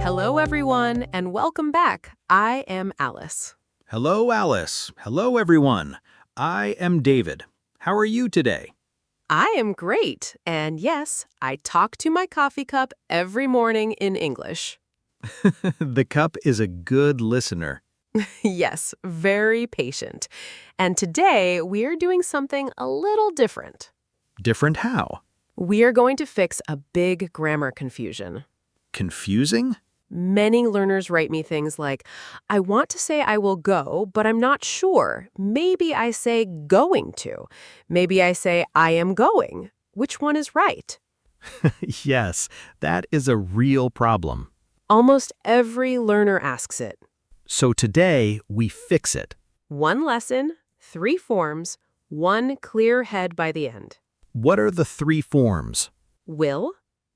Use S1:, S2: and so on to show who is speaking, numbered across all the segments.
S1: Hello, everyone, and welcome back. I am Alice.
S2: Hello, Alice. Hello, everyone. I am David. How are you today?
S1: I am great, and yes, I talk to my coffee cup every morning in English.
S2: The cup is a good listener.
S1: Yes, very patient. And today, we're doing something a little different.
S2: Different how?
S1: We are going to fix a big grammar confusion.
S2: Confusing?
S1: Many learners write me things like, I want to say I will go, but I'm not sure. Maybe I say going to. Maybe I say I am going. Which one is right?
S2: Yes, that is a real problem.
S1: Almost every learner asks it.
S2: So today, we fix it.
S1: One lesson, 3 forms, one clear head by the end.
S2: What are the 3 forms?
S1: Will,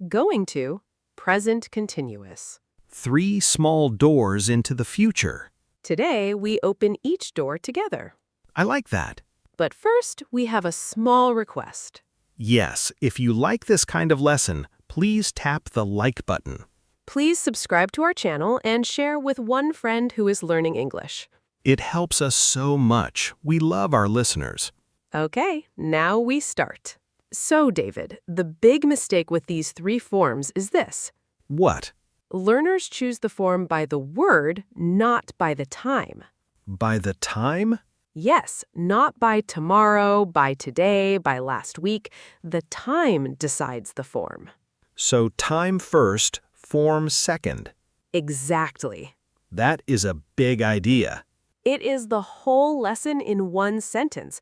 S1: going to, present continuous.
S2: 3 small doors into the future.
S1: Today, we open each door together.
S2: I like that.
S1: But first, we have a small request.
S2: Yes, if you like this kind of lesson, please tap the like button.
S1: Please subscribe to our channel and share with one friend who is learning English.
S2: It helps us so much. We love our listeners.
S1: Okay, now we start. So, David, the big mistake with these 3 forms is this.
S2: What?
S1: Learners choose the form by the word, not by the time.
S2: By the time?
S1: Yes, not by tomorrow, by today, by last week. The time decides the form.
S2: So time first, form second.
S1: Exactly.
S2: That is a big idea.
S1: It is the whole lesson in one sentence.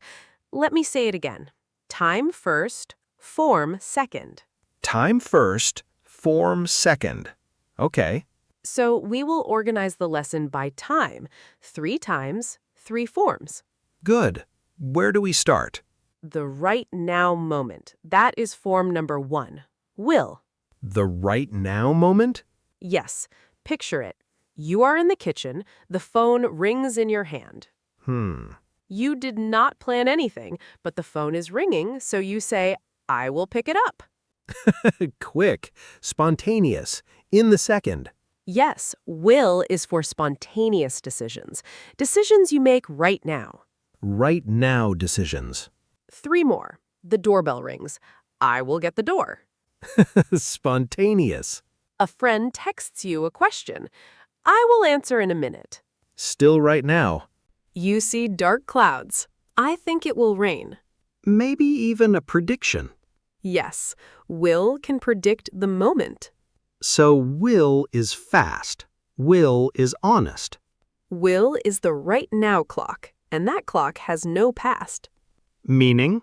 S1: Let me say it again. Time first, form second.
S2: Time first, form second. Okay.
S1: So we will organize the lesson by time. 3 times, 3 forms.
S2: Good. Where do we start?
S1: The right now moment. That is form number 1. Will.
S2: The right now moment?
S1: Yes. Picture it. You are in the kitchen. The phone rings in your hand. You did not plan anything, but the phone is ringing, so you say, I will pick it up.
S2: Quick, spontaneous, in the second.
S1: Yes, will is for spontaneous decisions. Decisions you make right now.
S2: Right now decisions.
S1: 3 more. The doorbell rings. I will get the door.
S2: Spontaneous.
S1: A friend texts you a question. I will answer in a minute.
S2: Still right now.
S1: You see dark clouds. I think it will rain.
S2: Maybe even a prediction.
S1: Yes, will can predict the moment.
S2: So will is fast. Will is honest.
S1: Will is the right now clock, and that clock has no past.
S2: Meaning?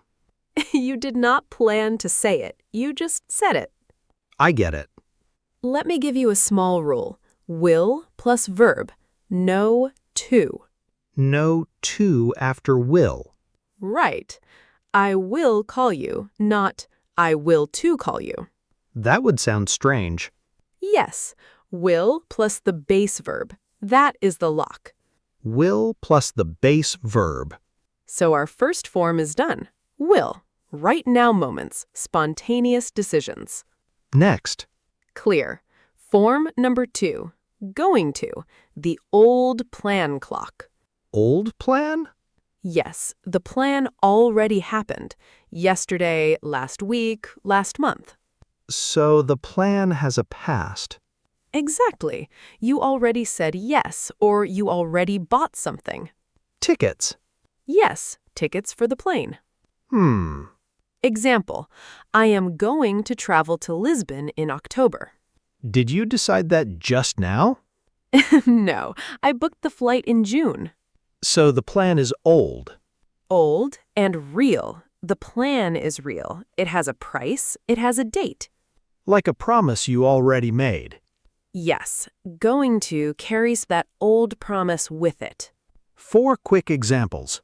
S1: You did not plan to say it. You just said it.
S2: I get it.
S1: Let me give you a small rule. Will plus verb. No to.
S2: No to after will.
S1: Right. I will call you, not I will to call you.
S2: That would sound strange.
S1: Yes. Will plus the base verb. That is the lock.
S2: Will plus the base verb.
S1: So our first form is done. Will. Right now moments. Spontaneous decisions.
S2: Next.
S1: Clear. Form number 2. Going to. The old plan clock.
S2: Old plan?
S1: Yes, the plan already happened. Yesterday, last week, last month.
S2: So the plan has a past.
S1: Exactly. You already said yes, or you already bought something.
S2: Tickets.
S1: Yes, tickets for the plane.
S2: Hmm.
S1: Example, I am going to travel to Lisbon in October.
S2: Did you decide that just now?
S1: No, I booked the flight in June.
S2: So the plan is old.
S1: Old and real. The plan is real. It has a price. It has a date.
S2: Like a promise you already made.
S1: Yes, going to carries that old promise with it.
S2: 4 quick examples.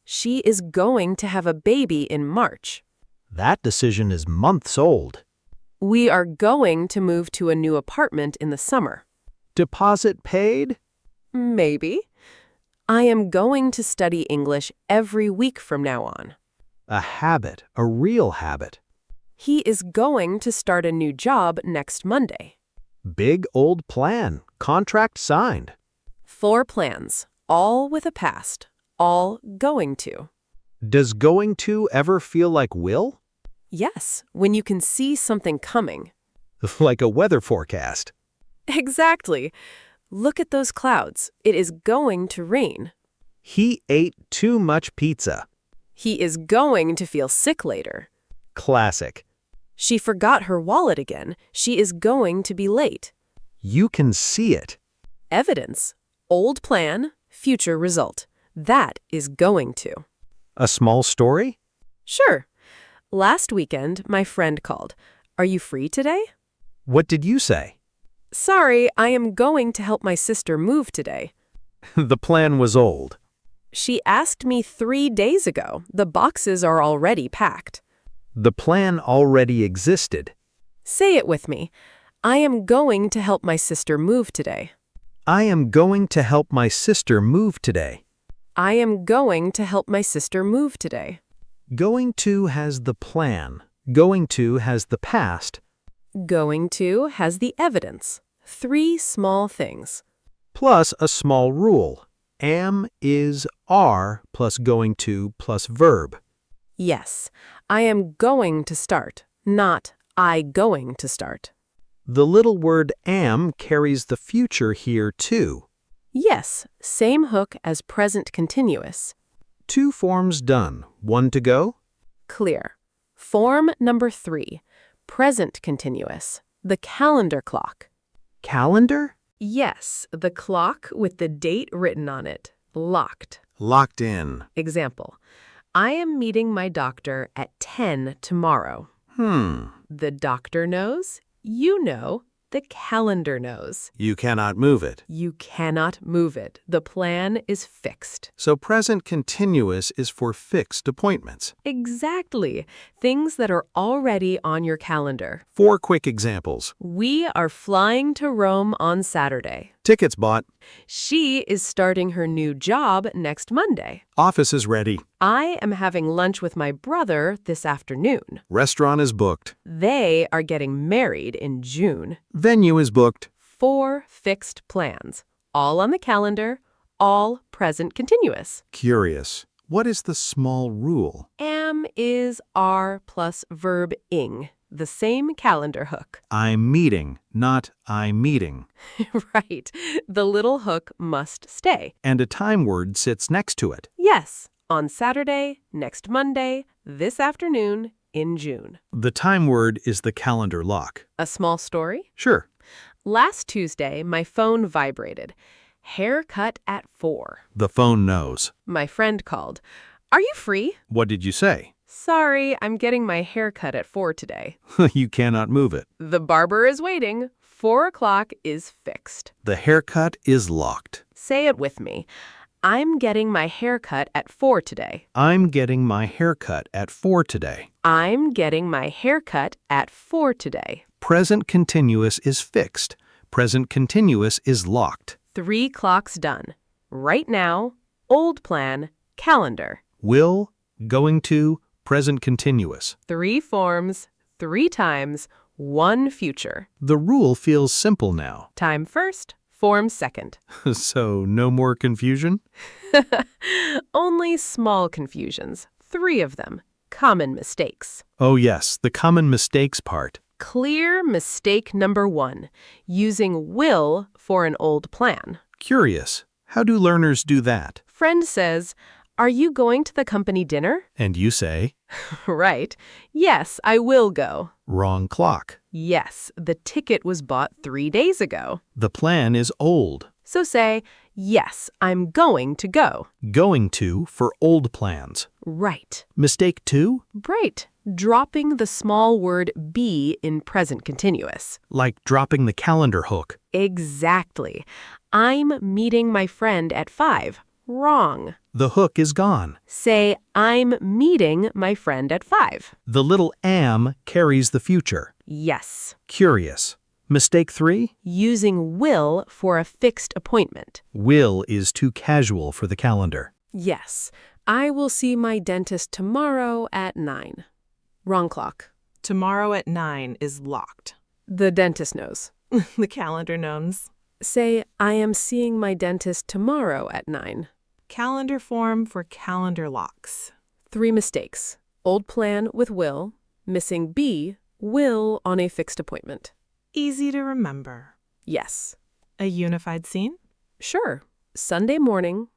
S1: She is going to have a baby in March.
S2: That decision is months old.
S1: We are going to move to a new apartment in the summer.
S2: Deposit paid?
S1: Maybe. I am going to study English every week from now on.
S2: A habit, a real habit.
S1: He is going to start a new job next Monday.
S3: Big old plan. Contract signed.
S1: 4 plans, all with a past, all going to.
S3: Does going to ever feel like will?
S1: Yes, when you can see something coming.
S3: Like a weather forecast.
S1: Exactly. Look at those clouds. It is going to rain.
S3: He ate too much pizza.
S1: He is going to feel sick later.
S3: Classic.
S1: She forgot her wallet again. She is going to be late.
S3: You can see it.
S1: Evidence. Old plan, future result. That is going to.
S3: A small story?
S1: Sure. Last weekend, my friend called. Are you free today?
S3: What did you say?
S1: Sorry, I am going to help my sister move today.
S3: The plan was old.
S1: She asked me 3 days ago. The boxes are already packed.
S3: The plan already existed.
S1: Say it with me. I am going to help my sister move today.
S3: I am going to help my sister move today.
S1: I am going to help my sister move today.
S3: Going to has the plan. Going to has the past.
S1: Going to has the evidence. 3 small things.
S3: Plus a small rule. Am, is, are plus going to plus verb.
S1: Yes, I am going to start, not I going to start.
S3: The little word am carries the future here too.
S1: Yes, same hook as present continuous.
S3: 2 forms done. 1 to go?
S1: Clear. Form number 3, present continuous. The calendar clock.
S3: Calendar?
S1: Yes, the clock with the date written on it. Locked.
S3: Locked in.
S1: Example. I am meeting my doctor at 10 tomorrow. The doctor knows, you know, the calendar knows.
S3: You cannot move it.
S1: You cannot move it. The plan is fixed.
S3: So present continuous is for fixed appointments.
S1: Exactly. Things that are already on your calendar.
S3: 4 quick examples.
S1: We are flying to Rome on Saturday.
S3: Tickets bought.
S1: She is starting her new job next Monday.
S3: Office is ready.
S1: I am having lunch with my brother this afternoon.
S3: Restaurant is booked.
S1: They are getting married in June.
S3: Venue is booked.
S1: 4 fixed plans, all on the calendar, all present continuous.
S3: Curious. What is the small rule?
S1: Am, is, are plus verb ing, the same calendar hook.
S3: I'm meeting, not I'm meeting.
S1: Right. The little hook must stay.
S3: And a time word sits next to it.
S1: Yes, on Saturday, next Monday, this afternoon, in June.
S3: The time word is the calendar lock.
S1: A small story?
S3: Sure.
S1: Last Tuesday, my phone vibrated. Haircut at 4.
S3: The phone knows.
S1: My friend called. Are you free?
S3: What did you say?
S1: Sorry, I'm getting my hair cut at 4 today.
S3: You cannot move it.
S1: The barber is waiting. 4 o'clock is fixed.
S3: The haircut is locked.
S1: Say it with me. I'm getting my hair cut at 4 today.
S3: I'm getting my haircut at 4 today.
S1: I'm getting my hair cut at 4 today.
S3: Present continuous is fixed. Present continuous is locked.
S1: 3 clocks done. Right now, old plan, calendar.
S3: Will, going to, present continuous.
S1: 3 forms, 3 times, 1 future.
S3: The rule feels simple now.
S1: Time first, form second.
S3: So no more confusion?
S1: Only small confusions, 3 of them. Common mistakes.
S3: Oh yes, the common mistakes part.
S1: Clear mistake number 1, using will for an old plan.
S3: Curious, how do learners do that?
S1: Friend says, are you going to the company dinner?
S3: And you say,
S1: Right. Yes, I will go.
S3: wrong clock.
S1: Yes, the ticket was bought 3 days ago.
S3: The plan is old.
S1: So say, yes, I'm going to go.
S3: Going to for old plans.
S1: Right.
S3: Mistake 2?
S1: Right. Dropping the small word be in present continuous.
S3: Like dropping the calendar hook.
S1: Exactly. I'm meeting my friend at 5. Wrong.
S3: The hook is gone.
S1: Say, I'm meeting my friend at 5.
S3: The little am carries the future.
S1: Yes.
S3: Curious. Mistake 3?
S1: Using will for a fixed appointment.
S3: Will is too casual for the calendar.
S1: Yes. I will see my dentist tomorrow at 9. Wrong clock.
S4: Tomorrow at 9 is locked.
S1: The dentist knows.
S4: The calendar gnomes.
S1: Say, I am seeing my dentist tomorrow at 9.
S4: Calendar form for calendar locks.
S1: 3 mistakes. Old plan with will. Missing B, will on a fixed appointment.
S4: Easy to remember.
S1: Yes.
S4: A unified scene?
S1: Sure. Sunday morning,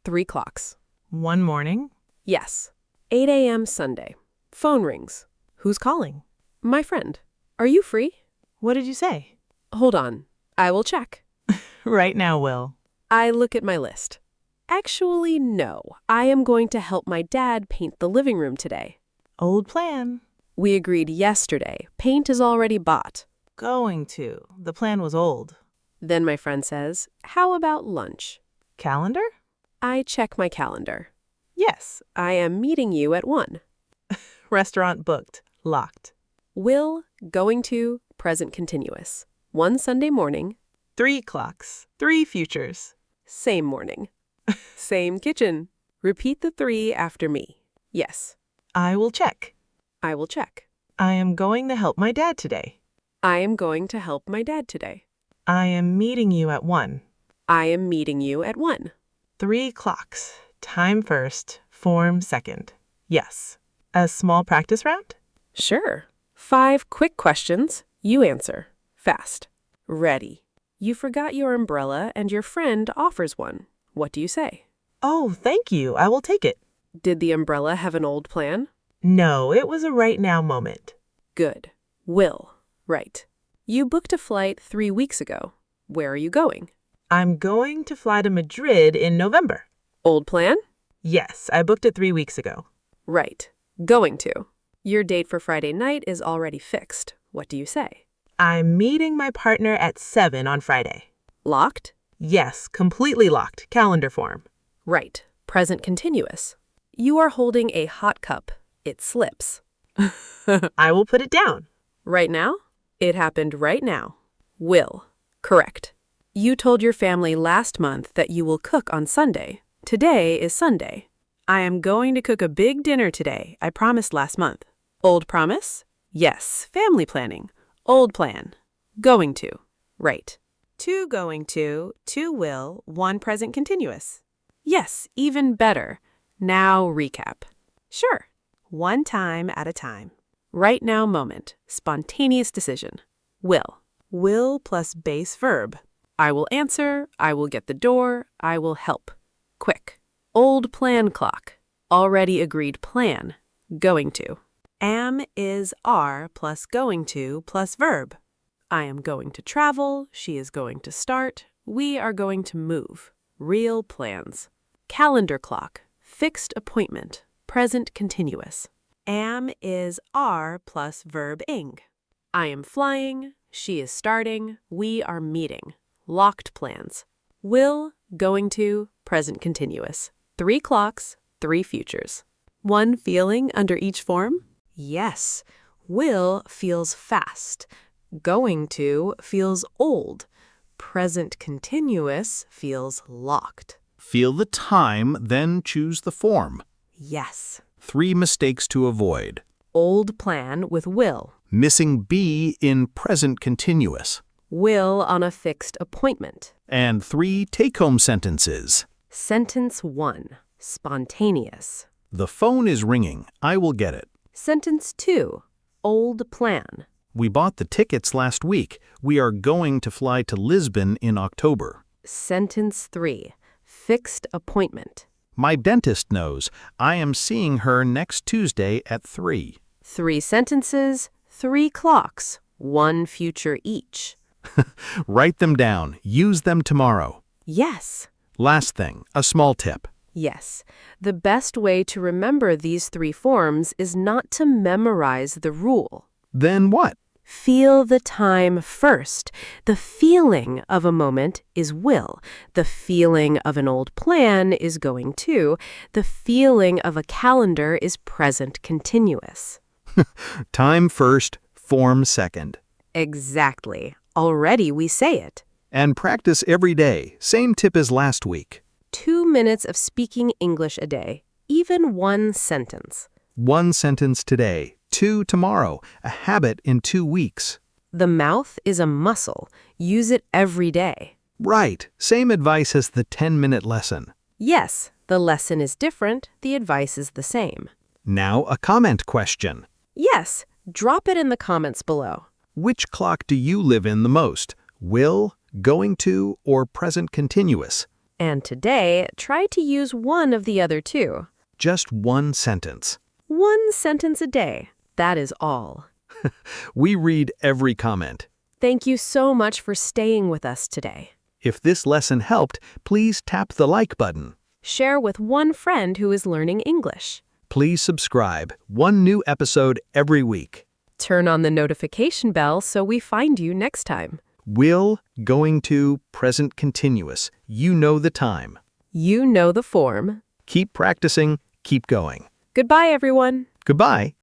S1: 3 clocks.
S4: One morning?
S1: Yes. 8 a.m. Sunday. Phone rings.
S4: Who's calling?
S1: My friend. Are you free?
S4: What did you say?
S1: Hold on. I will check.
S4: Right now, Will.
S1: I look at my list. Actually, no. I am going to help my dad paint the living room today.
S4: Old plan.
S1: We agreed yesterday. Paint is already bought.
S4: Going to. The plan was old.
S1: Then my friend says, how about lunch?
S4: Calendar?
S1: I check my calendar.
S4: Yes.
S1: I am meeting you at 1.
S4: Restaurant booked. Locked.
S1: Will, going to, present continuous. 1 Sunday morning,
S4: 3 clocks. 3 futures.
S1: same morning. Same kitchen. Repeat the 3 after me. Yes,
S4: I will check.
S1: I will check.
S4: I am going to help my dad today.
S1: I am going to help my dad today.
S4: I am meeting you at 1.
S1: I am meeting you at 1.
S4: 3 clocks. Time first, form second. Yes. A small practice round?
S1: Sure. 5 quick questions. You answer. Fast. Ready. You forgot your umbrella and your friend offers one. What do you say?
S4: Oh, thank you. I will take it.
S1: Did the umbrella have an old plan?
S4: No, it was a right now moment.
S1: Good. Will. Right. You booked a flight 3 weeks ago. Where are you going?
S4: I'm going to fly to Madrid in November.
S1: Old plan?
S4: Yes, I booked it 3 weeks ago.
S1: Right. Going to. Your date for Friday night is already fixed. What do you say?
S4: I'm meeting my partner at 7 on Friday.
S1: Locked?
S4: Yes, completely locked. Calendar form.
S1: Right. Present continuous. You are holding a hot cup. It slips.
S4: I will put it down.
S1: Right now? It happened right now. Will. Correct. You told your family last month that you will cook on Sunday. Today is Sunday. I am going to cook a big dinner today. I promised last month. Old promise? Yes. Family planning. Old plan. Going to. Right. 2 going to, 2 will, 1 present continuous. Yes, even better. Now recap. Sure. 1 time at a time. Right now moment. Spontaneous decision. Will. Will plus base verb. I will answer. I will get the door. I will help. Quick. Old plan clock. Already agreed plan. Going to. Am is are plus going to plus verb. I am going to travel. She is going to start. We are going to move. Real plans. Calendar clock. Fixed appointment. Present continuous. Am is are plus verb ing. I am flying. She is starting. We are meeting. Locked plans. Will, going to, present continuous. 3 clocks, 3 futures. 1 feeling under each form? Yes. Will feels fast. Going to feels old. Present continuous feels locked.
S2: Feel the time, then choose the form.
S1: Yes.
S2: 3 mistakes to avoid.
S1: Old plan with will.
S2: Missing B in present continuous.
S1: Will on a fixed appointment.
S2: And 3 take-home sentences.
S1: Sentence 1. Spontaneous.
S2: The phone is ringing. I will get it.
S1: Sentence 2. Old plan.
S2: We bought the tickets last week. We are going to fly to Lisbon in October.
S1: Sentence 3. Fixed appointment.
S2: My dentist knows. I am seeing her next Tuesday at 3.
S1: 3 sentences, 3 clocks, 1 future each.
S2: Write them down. Use them tomorrow.
S1: Yes.
S2: Last thing, a small tip.
S1: Yes. The best way to remember these 3 forms is not to memorize the rule.
S2: Then what?
S1: Feel the time first. The feeling of a moment is will. The feeling of an old plan is going to. The feeling of a calendar is present continuous.
S2: Time first, form second.
S1: Exactly. Already we say it.
S2: And practice every day. Same tip as last week.
S1: 2 minutes of speaking English a day. Even 1 sentence.
S2: 1 sentence today, 2 tomorrow, a habit in 2 weeks.
S1: The mouth is a muscle. Use it every day.
S3: Right. Same advice as the 10-minute lesson.
S1: Yes, the lesson is different. The advice is the same.
S3: Now a comment question.
S1: Yes, drop it in the comments below.
S3: Which clock do you live in the most? Will, going to, or present continuous?
S1: And today, try to use one of the other two.
S3: Just one sentence.
S1: One sentence a day. That is all.
S3: We read every comment.
S1: Thank you so much for staying with us today.
S3: If this lesson helped, please tap the like button.
S1: Share with one friend who is learning English.
S3: Please subscribe. One new episode every week.
S1: Turn on the notification bell so we find you next time.
S3: Will, going to, present continuous. You know the time.
S1: You know the form.
S3: Keep practicing, keep going.
S1: Goodbye, everyone.
S3: Goodbye.